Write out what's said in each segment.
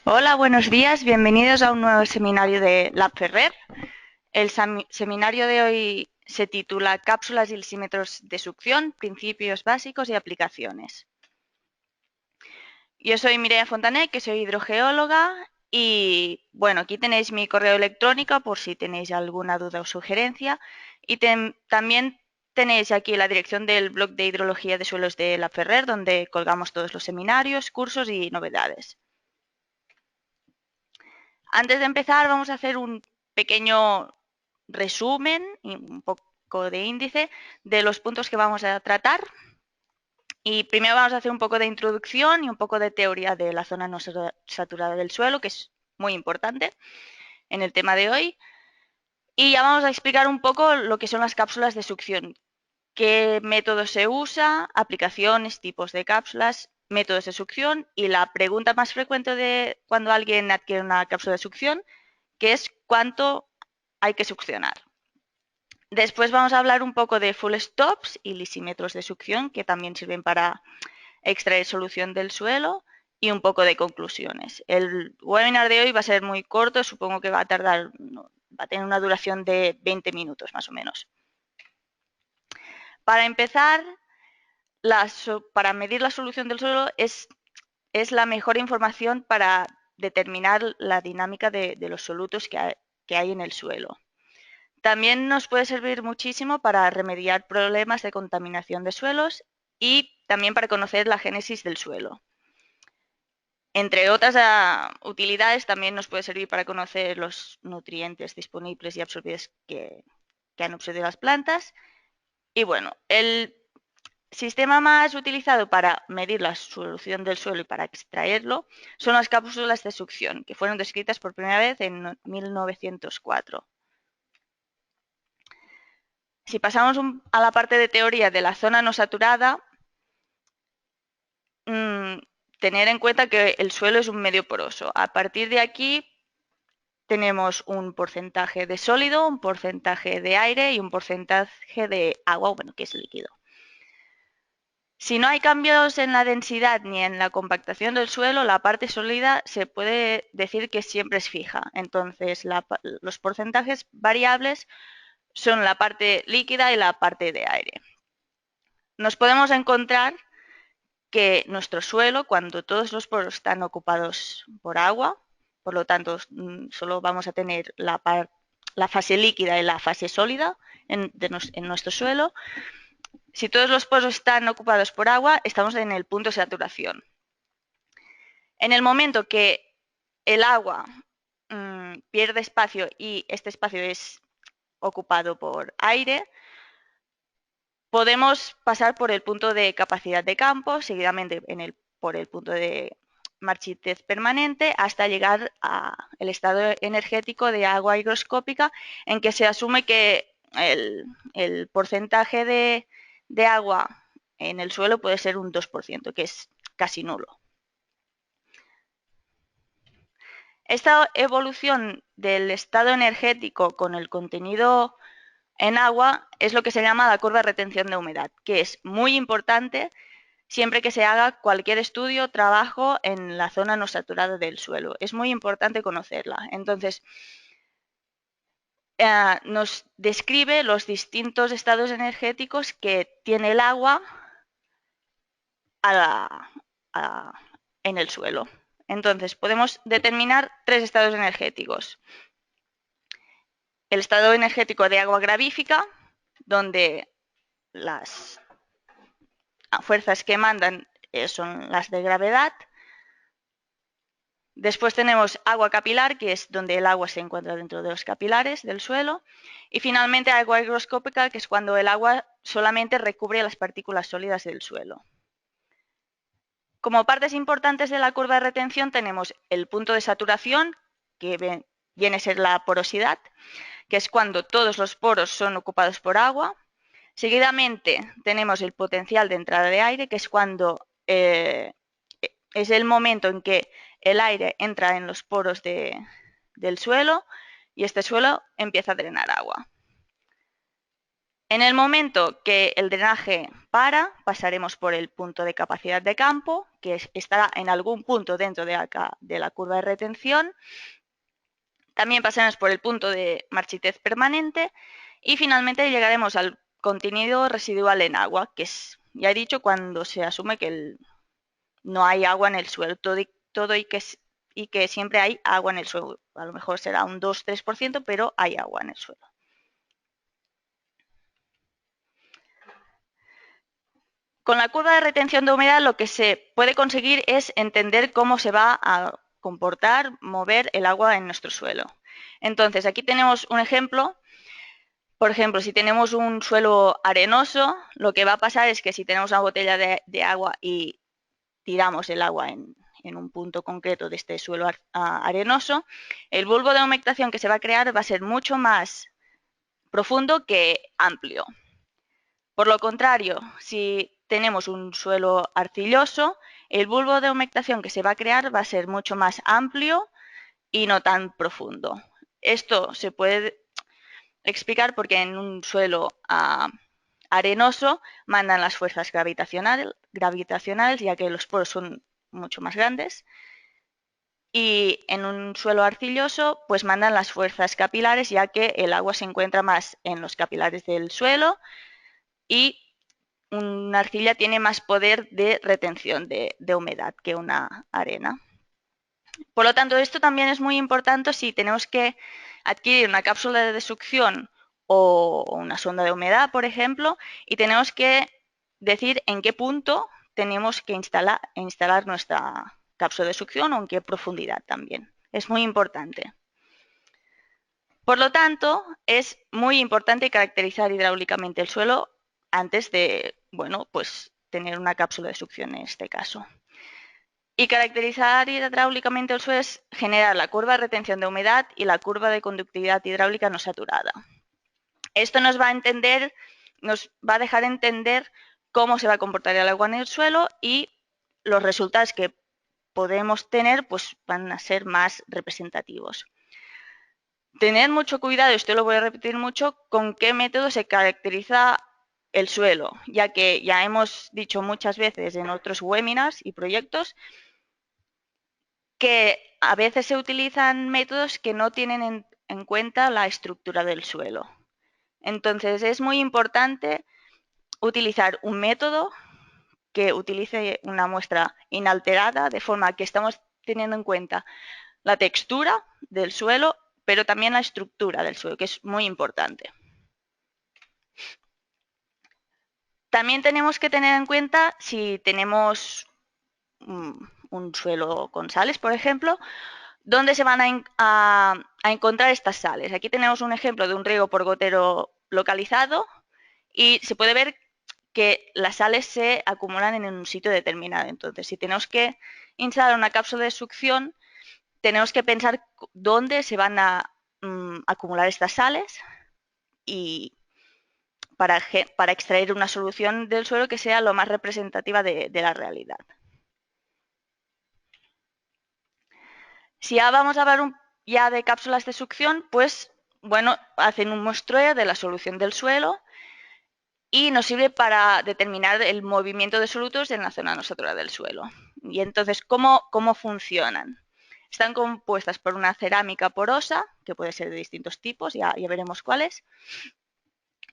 Hola, buenos días. Bienvenidos a un nuevo seminario de Lab Ferrer. El seminario de hoy se titula Cápsulas y lisímetros de succión, principios básicos y aplicaciones. Yo soy Mireia Fontané, que soy hidrogeóloga y bueno, aquí tenéis mi correo electrónico por si tenéis alguna duda o sugerencia y también tenéis aquí la dirección del blog de hidrología de suelos de Lab Ferrer, donde colgamos todos los seminarios, cursos y novedades. Antes de empezar, vamos a hacer un pequeño resumen y un poco de índice de los puntos que vamos a tratar. Y primero vamos a hacer un poco de introducción y un poco de teoría de la zona no saturada del suelo, que es muy importante en el tema de hoy. Y ya vamos a explicar un poco lo que son las cápsulas de succión, qué método se usa, aplicaciones, tipos de cápsulas, métodos de succión y la pregunta más frecuente de cuando alguien adquiere una cápsula de succión, que es cuánto hay que succionar. Después vamos a hablar un poco de full stops y lisímetros de succión, que también sirven para extraer solución del suelo, y un poco de conclusiones. El webinar de hoy va a ser muy corto, supongo que va a tardar, va a tener una duración de 20 minutos más o menos. Para empezar, para medir la solución del suelo es la mejor información para determinar la dinámica de los solutos que hay en el suelo. También nos puede servir muchísimo para remediar problemas de contaminación de suelos y también para conocer la génesis del suelo. Entre otras utilidades, también nos puede servir para conocer los nutrientes disponibles y absorbidos que han absorbido las plantas. Y bueno, el sistema más utilizado para medir la solución del suelo y para extraerlo son las cápsulas de succión, que fueron descritas por primera vez en 1904. Si pasamos a la parte de teoría de la zona no saturada, tener en cuenta que el suelo es un medio poroso. A partir de aquí tenemos un porcentaje de sólido, un porcentaje de aire y un porcentaje de agua, bueno, que es líquido. Si no hay cambios en la densidad ni en la compactación del suelo, la parte sólida se puede decir que siempre es fija. Entonces, los porcentajes variables son la parte líquida y la parte de aire. Nos podemos encontrar que nuestro suelo, cuando todos los poros están ocupados por agua, por lo tanto, solo vamos a tener la fase líquida y la fase sólida en nuestro suelo. Si todos los poros están ocupados por agua, estamos en el punto de saturación. En el momento que el agua pierde espacio y este espacio es ocupado por aire, podemos pasar por el punto de capacidad de campo, seguidamente por el punto de marchitez permanente, hasta llegar al estado energético de agua higroscópica, en que se asume que el porcentaje de agua en el suelo puede ser un 2%, que es casi nulo. Esta evolución del estado energético con el contenido en agua es lo que se llama la curva de retención de humedad, que es muy importante siempre que se haga cualquier estudio o trabajo en la zona no saturada del suelo. Es muy importante conocerla. Entonces, nos describe los distintos estados energéticos que tiene el agua en el suelo. Entonces, podemos determinar 3 estados energéticos. El estado energético de agua gravífica, donde las fuerzas que mandan son las de gravedad. Después tenemos agua capilar, que es donde el agua se encuentra dentro de los capilares del suelo. Y finalmente agua higroscópica, que es cuando el agua solamente recubre las partículas sólidas del suelo. Como partes importantes de la curva de retención tenemos el punto de saturación, que viene a ser la porosidad, que es cuando todos los poros son ocupados por agua. Seguidamente tenemos el potencial de entrada de aire, que es cuando es el momento en que el aire entra en los poros del suelo y este suelo empieza a drenar agua. En el momento que el drenaje para, pasaremos por el punto de capacidad de campo, que estará en algún punto dentro de la curva de retención. También pasaremos por el punto de marchitez permanente y finalmente llegaremos al contenido residual en agua, que es, ya he dicho, cuando se asume que no hay agua en el suelo, todo y que siempre hay agua en el suelo. A lo mejor será un 2-3%, pero hay agua en el suelo. Con la curva de retención de humedad lo que se puede conseguir es entender cómo se va a comportar, mover el agua en nuestro suelo. Entonces, aquí tenemos un ejemplo. Por ejemplo, si tenemos un suelo arenoso, lo que va a pasar es que si tenemos una botella de agua y tiramos el agua en un punto concreto de este suelo arenoso, el bulbo de humectación que se va a crear va a ser mucho más profundo que amplio. Por lo contrario, si tenemos un suelo arcilloso, el bulbo de humectación que se va a crear va a ser mucho más amplio y no tan profundo. Esto se puede explicar porque en un suelo arenoso mandan las fuerzas gravitacionales, ya que los poros son mucho más grandes, y en un suelo arcilloso pues mandan las fuerzas capilares, ya que el agua se encuentra más en los capilares del suelo y una arcilla tiene más poder de retención de humedad que una arena. Por lo tanto, esto también es muy importante si tenemos que adquirir una cápsula de succión o una sonda de humedad, por ejemplo, y tenemos que decir en qué punto tenemos que instalar nuestra cápsula de succión o en qué profundidad también. Es muy importante. Por lo tanto, es muy importante caracterizar hidráulicamente el suelo antes de, bueno, pues tener una cápsula de succión en este caso. Y caracterizar hidráulicamente el suelo es generar la curva de retención de humedad y la curva de conductividad hidráulica no saturada. Esto nos va a dejar entender cómo se va a comportar el agua en el suelo y los resultados que podemos tener pues van a ser más representativos. Tener mucho cuidado, esto lo voy a repetir mucho, con qué método se caracteriza el suelo, ya que ya hemos dicho muchas veces en otros webinars y proyectos que a veces se utilizan métodos que no tienen en cuenta la estructura del suelo. Entonces es muy importante utilizar un método que utilice una muestra inalterada, de forma que estamos teniendo en cuenta la textura del suelo, pero también la estructura del suelo, que es muy importante. También tenemos que tener en cuenta si tenemos un suelo con sales, por ejemplo, dónde se van a encontrar estas sales. Aquí tenemos un ejemplo de un riego por gotero localizado y se puede ver que las sales se acumulan en un sitio determinado. Entonces, si tenemos que instalar una cápsula de succión, tenemos que pensar dónde se van a acumular estas sales y para extraer una solución del suelo que sea lo más representativa de la realidad. Si ya vamos a hablar ya de cápsulas de succión, pues bueno, hacen un muestreo de la solución del suelo y nos sirve para determinar el movimiento de solutos en la zona no saturada del suelo. Y entonces, ¿cómo funcionan? Están compuestas por una cerámica porosa, que puede ser de distintos tipos, ya veremos cuáles,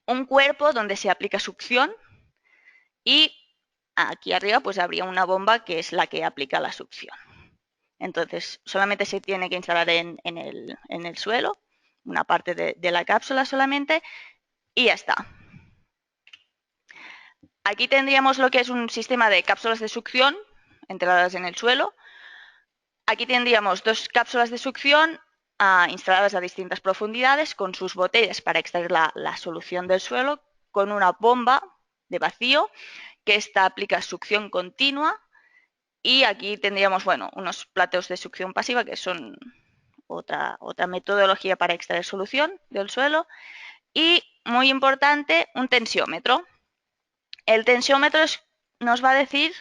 un cuerpo donde se aplica succión y aquí arriba pues habría una bomba que es la que aplica la succión. Entonces, solamente se tiene que instalar en el suelo, una parte de la cápsula solamente, y ya está. Aquí tendríamos lo que es un sistema de cápsulas de succión enterradas en el suelo. Aquí tendríamos dos cápsulas de succión instaladas a distintas profundidades con sus botellas para extraer la solución del suelo, con una bomba de vacío que esta aplica succión continua. Y aquí tendríamos, bueno, unos platos de succión pasiva que son otra metodología para extraer solución del suelo. Y, muy importante, un tensiómetro. El tensiómetro nos va a decir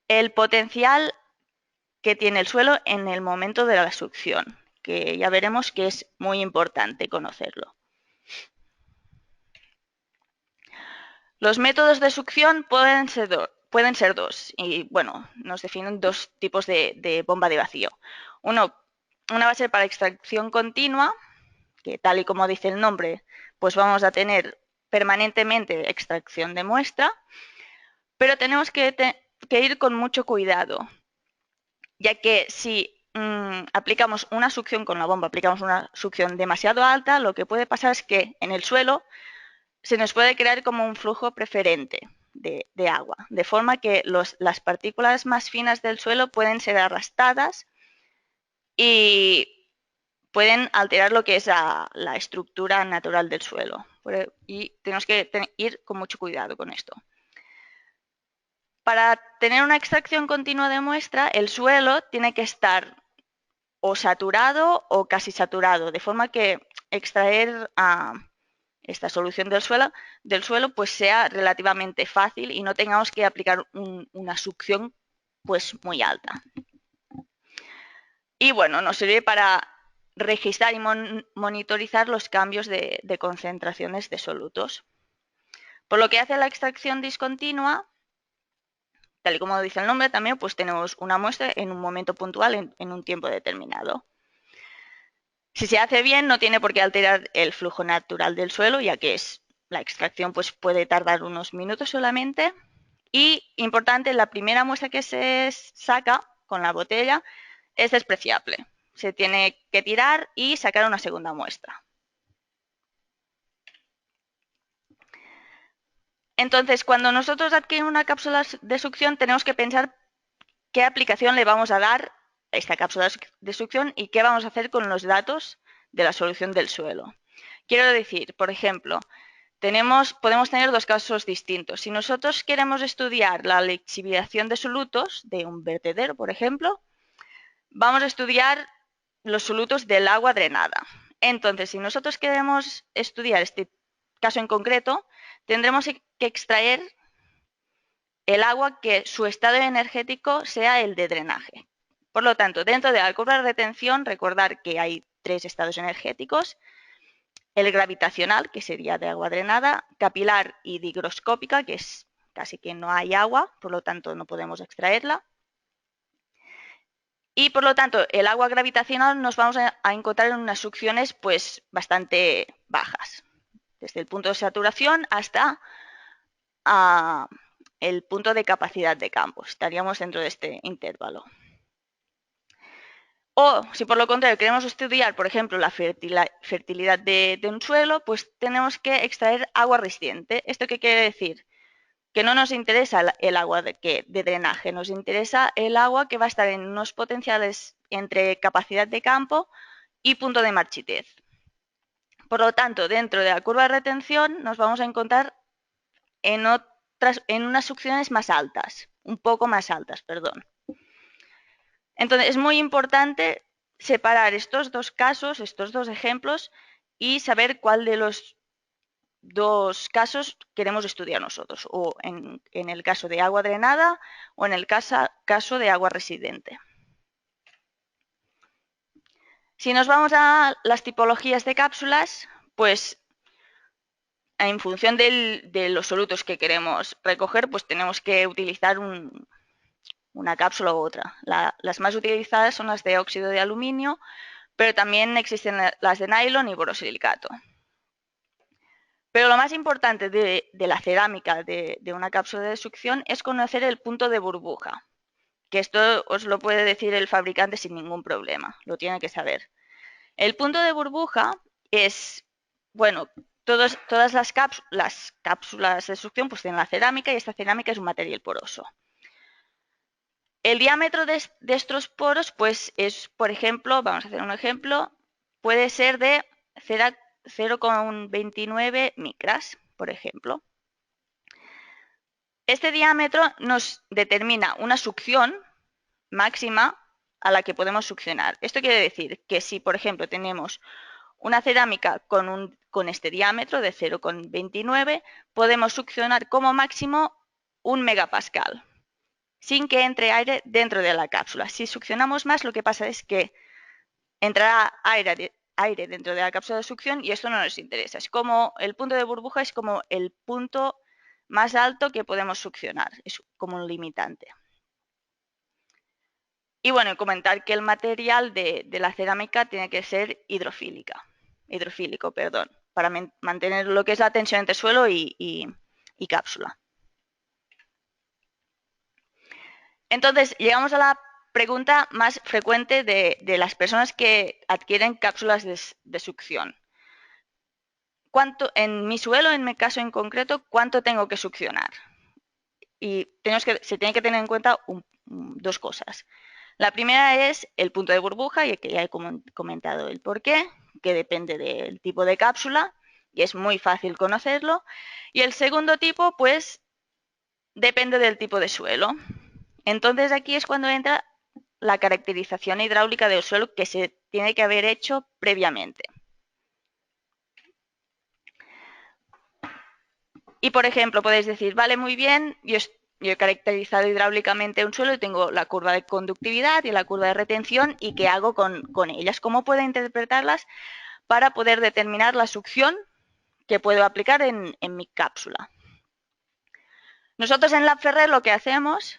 el potencial que tiene el suelo en el momento de la succión, que ya veremos que es muy importante conocerlo. Los métodos de succión pueden ser dos y, bueno, nos definen dos tipos de bomba de vacío. Una va a ser para extracción continua, que tal y como dice el nombre, pues vamos a tener permanentemente extracción de muestra, pero tenemos que ir con mucho cuidado, ya que si aplicamos una succión con la bomba, aplicamos una succión demasiado alta, lo que puede pasar es que en el suelo se nos puede crear como un flujo preferente de agua, de forma que las partículas más finas del suelo pueden ser arrastradas y pueden alterar lo que es la estructura natural del suelo. Y tenemos que ir con mucho cuidado con esto. Para tener una extracción continua de muestra, el suelo tiene que estar o saturado o casi saturado, de forma que extraer esta solución del suelo pues sea relativamente fácil y no tengamos que aplicar una succión pues muy alta. Y bueno, nos sirve para registrar y monitorizar los cambios de concentraciones de solutos. Por lo que hace a la extracción discontinua, tal y como dice el nombre, también pues tenemos una muestra en un momento puntual, en un tiempo determinado. Si se hace bien, no tiene por qué alterar el flujo natural del suelo, ya que la extracción pues, puede tardar unos minutos solamente. Y, importante, la primera muestra que se saca con la botella es despreciable. Se tiene que tirar y sacar una segunda muestra. Entonces, cuando nosotros adquirimos una cápsula de succión, tenemos que pensar qué aplicación le vamos a dar a esta cápsula de succión y qué vamos a hacer con los datos de la solución del suelo. Quiero decir, por ejemplo, podemos tener dos casos distintos. Si nosotros queremos estudiar la lixiviación de solutos de un vertedero, por ejemplo, vamos a estudiar los solutos del agua drenada. Entonces, si nosotros queremos estudiar este caso en concreto, tendremos que extraer el agua que su estado energético sea el de drenaje. Por lo tanto, dentro de la curva de retención, recordar que hay tres estados energéticos: el gravitacional, que sería de agua drenada; capilar y digroscópica, que es casi que no hay agua, por lo tanto no podemos extraerla. Y por lo tanto, el agua gravitacional nos vamos a encontrar en unas succiones pues bastante bajas, desde el punto de saturación hasta el punto de capacidad de campo. Estaríamos dentro de este intervalo. O, si por lo contrario queremos estudiar, por ejemplo, la fertilidad de un suelo, pues tenemos que extraer agua residuante. ¿Esto qué quiere decir? Que no nos interesa el agua de drenaje, nos interesa el agua que va a estar en unos potenciales entre capacidad de campo y punto de marchitez. Por lo tanto, dentro de la curva de retención nos vamos a encontrar en unas succiones más altas, un poco más altas, perdón. Entonces, es muy importante separar estos dos casos, estos dos ejemplos, y saber cuál de los dos casos queremos estudiar nosotros, o en el caso de agua drenada o en el caso de agua residente. Si nos vamos a las tipologías de cápsulas, pues en función de los solutos que queremos recoger, pues tenemos que utilizar una cápsula u otra. Las más utilizadas son las de óxido de aluminio, pero también existen las de nylon y borosilicato. Pero lo más importante de la cerámica de una cápsula de succión es conocer el punto de burbuja, que esto os lo puede decir el fabricante sin ningún problema, lo tiene que saber. El punto de burbuja es, bueno, todas las cápsulas de succión pues tienen la cerámica, y esta cerámica es un material poroso. El diámetro de estos poros pues es, por ejemplo, vamos a hacer un ejemplo, puede ser de 0,29 micras, por ejemplo. Este diámetro nos determina una succión máxima a la que podemos succionar. Esto quiere decir que si, por ejemplo, tenemos una cerámica con este diámetro de 0,29, podemos succionar como máximo 1 megapascal, sin que entre aire dentro de la cápsula. Si succionamos más, lo que pasa es que entrará aire dentro de la cápsula de succión y esto no nos interesa. Es como el punto de burbuja, es como el punto más alto que podemos succionar. Es como un limitante. Y bueno, comentar que el material de la cerámica tiene que ser hidrofílico, perdón, para mantener lo que es la tensión entre suelo y cápsula. Entonces, llegamos a la pregunta más frecuente de las personas que adquieren cápsulas de succión. En mi suelo, en mi caso en concreto, ¿cuánto tengo que succionar? Y se tiene que tener en cuenta dos cosas. La primera es el punto de burbuja, y que ya he comentado el porqué, que depende del tipo de cápsula, y es muy fácil conocerlo. Y el segundo tipo, pues, depende del tipo de suelo. Entonces aquí es cuando entra la caracterización hidráulica del suelo que se tiene que haber hecho previamente. Y por ejemplo, podéis decir, vale, muy bien, yo he caracterizado hidráulicamente un suelo y tengo la curva de conductividad y la curva de retención, ¿y qué hago con ellas? ¿Cómo puedo interpretarlas para poder determinar la succión que puedo aplicar en mi cápsula? Nosotros en LabFerrer lo que hacemos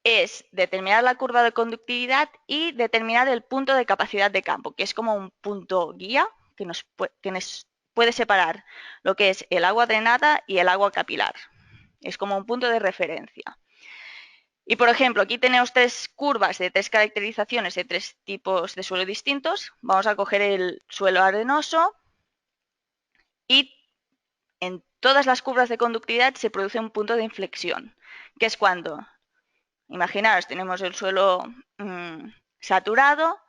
es determinar la curva de conductividad y determinar el punto de capacidad de campo, que es como un punto guía que nos puede separar lo que es el agua drenada y el agua capilar. Es como un punto de referencia. Y por ejemplo, aquí tenemos tres curvas de tres caracterizaciones de tres tipos de suelo distintos. Vamos a coger el suelo arenoso y en todas las curvas de conductividad se produce un punto de inflexión, que es cuando, imaginaos, tenemos el suelo saturado,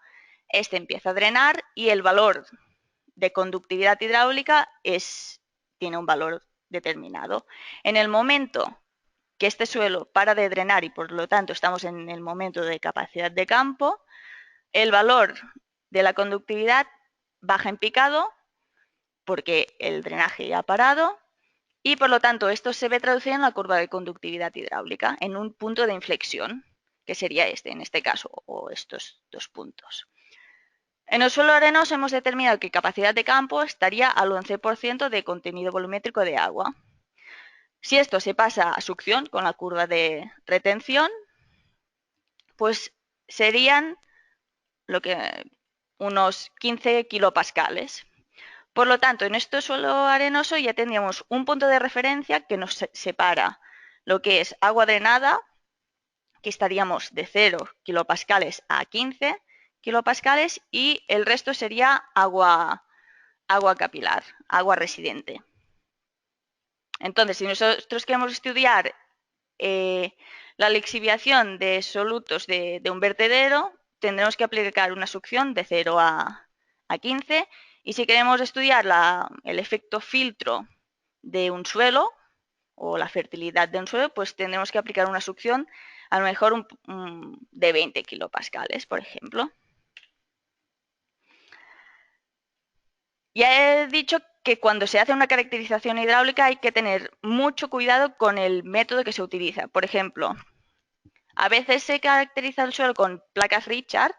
este empieza a drenar y el valor de conductividad hidráulica tiene un valor determinado. En el momento que este suelo para de drenar y por lo tanto estamos en el momento de capacidad de campo, el valor de la conductividad baja en picado porque el drenaje ya ha parado y por lo tanto esto se ve traducido en la curva de conductividad hidráulica en un punto de inflexión, que sería en este caso, o estos dos puntos. En el suelo arenoso hemos determinado que capacidad de campo estaría al 11% de contenido volumétrico de agua. Si esto se pasa a succión con la curva de retención, pues serían unos 15 kilopascales. Por lo tanto, en este suelo arenoso ya tendríamos un punto de referencia que nos separa lo que es agua drenada, que estaríamos de 0 kilopascales a 15 kilopascales, y el resto sería agua capilar, agua residente. Entonces, si nosotros queremos estudiar la lixiviación de solutos de un vertedero, tendremos que aplicar una succión de 0 a 15, y si queremos estudiar el efecto filtro de un suelo o la fertilidad de un suelo, pues tendremos que aplicar una succión a lo mejor de 20 kilopascales, por ejemplo. Ya he dicho que cuando se hace una caracterización hidráulica hay que tener mucho cuidado con el método que se utiliza. Por ejemplo, a veces se caracteriza el suelo con placas Richard,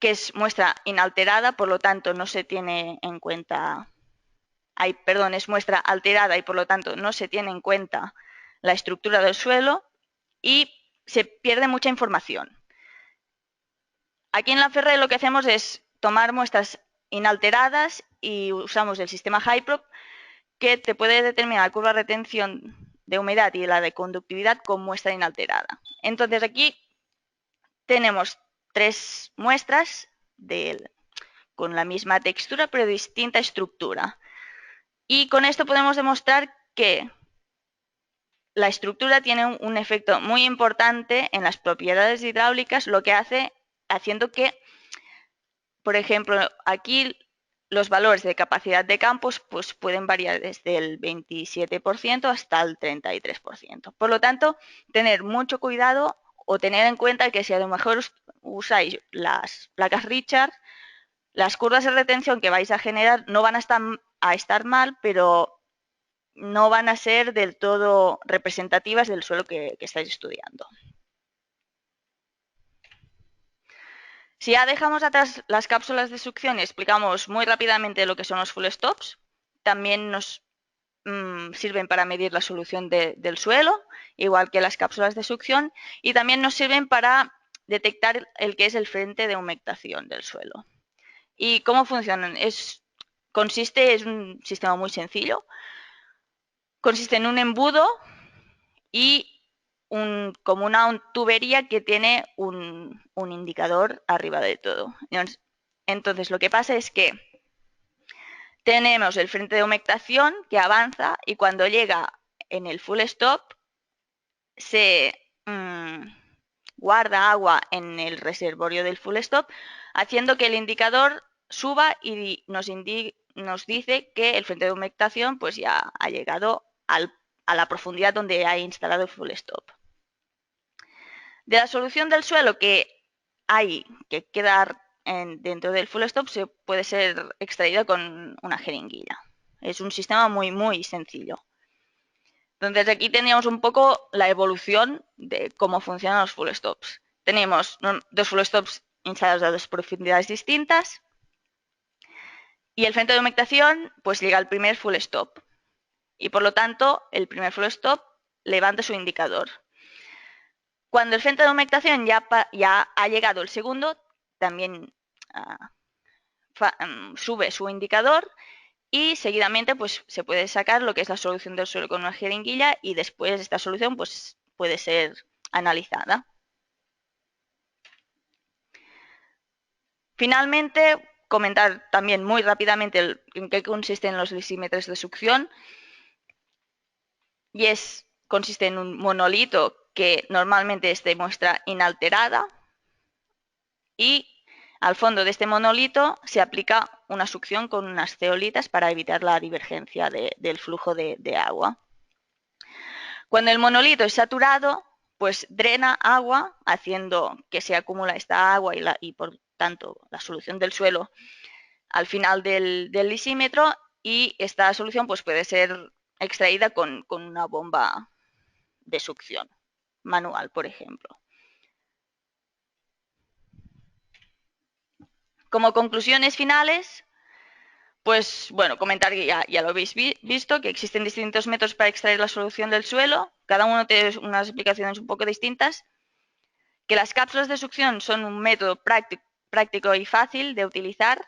que es muestra inalterada, por lo tanto no se tiene en cuenta, es muestra alterada y por lo tanto no se tiene en cuenta la estructura del suelo y se pierde mucha información. Aquí en LabFerrer lo que hacemos es tomar muestras inalteradas y usamos el sistema HYPROC, que te puede determinar la curva de retención de humedad y la de conductividad con muestra inalterada. Entonces aquí tenemos tres muestras con la misma textura pero distinta estructura. Y con esto podemos demostrar que la estructura tiene un efecto muy importante en las propiedades hidráulicas, lo que haciendo que, por ejemplo, aquí los valores de capacidad de campos pues, pueden variar desde el 27% hasta el 33%. Por lo tanto, tener mucho cuidado o tener en cuenta que si a lo mejor usáis las placas Richard, las curvas de retención que vais a generar no van a estar mal, pero no van a ser del todo representativas del suelo que estáis estudiando. Si ya dejamos atrás las cápsulas de succión y explicamos muy rápidamente lo que son los full stops, también nos sirven para medir la solución del suelo, igual que las cápsulas de succión, y también nos sirven para detectar el que es el frente de humectación del suelo. ¿Y cómo funcionan? Es un sistema muy sencillo. Consiste en un embudo y como una tubería que tiene un indicador arriba de todo. Entonces, lo que pasa es que tenemos el frente de humectación que avanza y cuando llega en el full stop se guarda agua en el reservorio del full stop, haciendo que el indicador suba y nos dice que el frente de humectación pues ya ha llegado a la profundidad donde ha instalado el full stop. De la solución del suelo que hay que quedar dentro del full stop se puede ser extraída con una jeringuilla. Es un sistema muy, muy sencillo. Entonces aquí teníamos un poco la evolución de cómo funcionan los full stops. Tenemos dos full stops instalados a dos profundidades distintas y el frente de humectación pues llega al primer full stop y por lo tanto el primer full stop levanta su indicador. Cuando el frente de humectación ya ha llegado el segundo, también sube su indicador y seguidamente pues se puede sacar lo que es la solución del suelo con una jeringuilla y después esta solución pues puede ser analizada. Finalmente, comentar también muy rápidamente en qué consisten los lisímetros de succión. Y consiste en un monolito que normalmente es de muestra inalterada y al fondo de este monolito se aplica una succión con unas zeolitas para evitar la divergencia del flujo de agua. Cuando el monolito es saturado, pues drena agua, haciendo que se acumula esta agua y por tanto la solución del suelo al final del lisímetro, y esta solución pues puede ser extraída con una bomba de succión manual, por ejemplo. Como conclusiones finales, pues bueno, comentar que ya lo habéis visto, que existen distintos métodos para extraer la solución del suelo, cada uno tiene unas aplicaciones un poco distintas, que las cápsulas de succión son un método práctico y fácil de utilizar,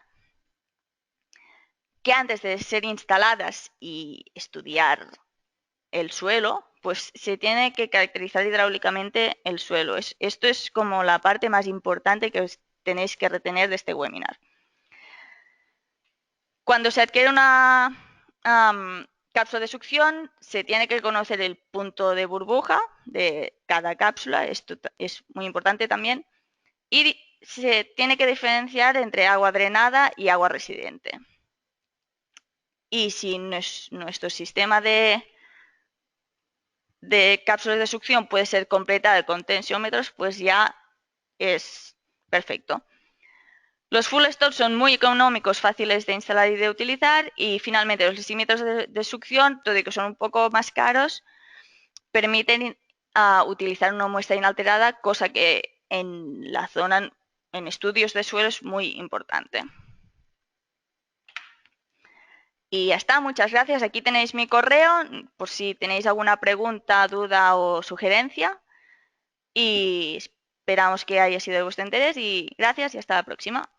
que antes de ser instaladas y estudiar el suelo, pues se tiene que caracterizar hidráulicamente el suelo. Esto es como la parte más importante que os tenéis que retener de este webinar. Cuando se adquiere una cápsula de succión, se tiene que conocer el punto de burbuja de cada cápsula, esto es muy importante también, y se tiene que diferenciar entre agua drenada y agua residente. Y si nuestro sistema de cápsulas de succión puede ser completado con tensiómetros, pues ya es perfecto. Los full stops son muy económicos, fáciles de instalar y de utilizar, y finalmente los lisímetros de succión, todo y que son un poco más caros, permiten utilizar una muestra inalterada, cosa que en la zona, en estudios de suelo, es muy importante. Y ya está, muchas gracias. Aquí tenéis mi correo por si tenéis alguna pregunta, duda o sugerencia. Y esperamos que haya sido de vuestro interés y gracias y hasta la próxima.